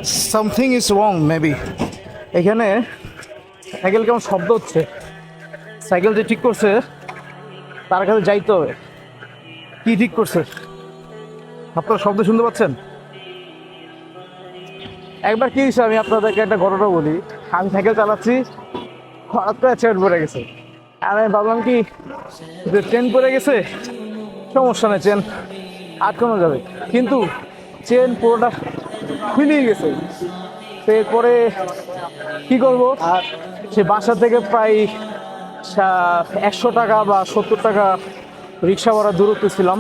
Something is wrong maybe. এখানে cycle কেমন শব্দ হচ্ছে, সাইকেল যে ঠিক করছে তার কাছে যাইতে হবে। কি ঠিক করছে আপনারা শব্দ শুনতে পাচ্ছেন? একবার কি হয়েছে আমি আপনাদেরকে একটা ঘটনা বলি। আমি সাইকেল চালাচ্ছি, হঠাৎ করে চেন পড়ে গেছে। আর আমি ভাবলাম কি যে চেন পড়ে গেছে, সমস্যা নেই, চেন আটকানো যাবে। কিন্তু চেন পুরোটা খুলেই গেছে। তো এরপরে কি করব? আর সে বাসা থেকে প্রায় 100 টাকা বা 70 টাকা রিক্সা ভাড়া দূরত্ব ছিলাম,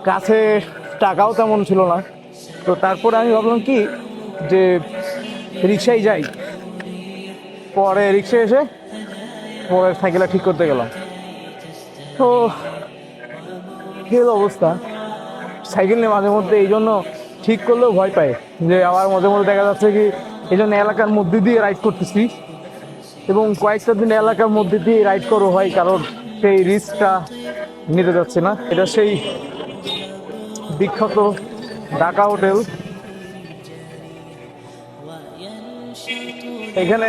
কাছে টাকাও তেমন ছিল না। তো তারপরে আমি ভাবলাম কি যে রিক্সায় যাই। পরে রিক্সা এসে পরে সাইকেলটা ঠিক করতে গেলাম। তো কি অবস্থা, সাইকেল নিয়ে মাঝে মধ্যে এই জন্য ঠিক করলেও ভয় পায় যে আমার মাঝে মধ্যে দেখা যাচ্ছে কি এই জন্য এলাকার মধ্যে দিয়ে রাইড করতেছি, এবং কয়েকটা দিন এলাকার মধ্যে দিয়ে রাইড করো হয়, কারণ সেই রিস্কটা নিতে যাচ্ছে না। এটা সেই বিখ্যাত ঢাকা হোটেল। এখানে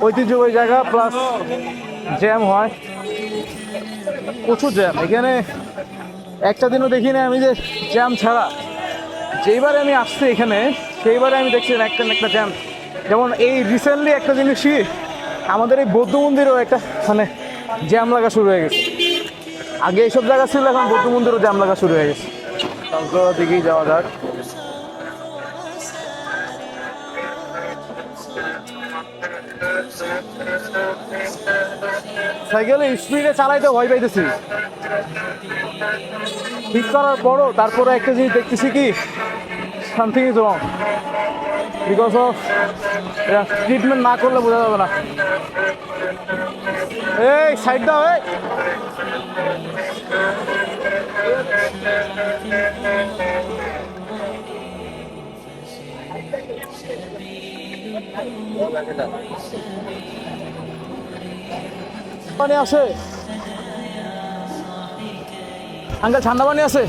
ঐতিহ্যবাহী জায়গা, প্লাস জ্যাম হয়, প্রচুর জ্যাম এখানে। একটা দিনও দেখি না আমি যে জ্যাম ছাড়া। যেইবারে আমি আসছি এখানে সেইবারে আমি দেখছি একটা না একটা জ্যাম। যেমন এই রিসেন্টলি একটা জিনিসই, আমাদের এই বৌদ্ধ মন্দিরেও একটা মানে জ্যাম লাগা শুরু হয়ে গেছে। আগে এইসব জায়গা ছিল, এখন বৌদ্ধ মন্দিরও জ্যাম লাগা শুরু হয়ে গেছে। তারপর দিকেই যাওয়া যাক। সাইকেলে স্পিডে চালাইতে ভয় পাইতেছি। ঠিক করার পরও তারপরে একটা জিনিস দেখতেছি কি something is wrong, because of treatment না করলে বোঝা যাবে না। এই সাইড দাও। এই পানি আছে আঙ্কেল, ঠান্ডা পানি আছে?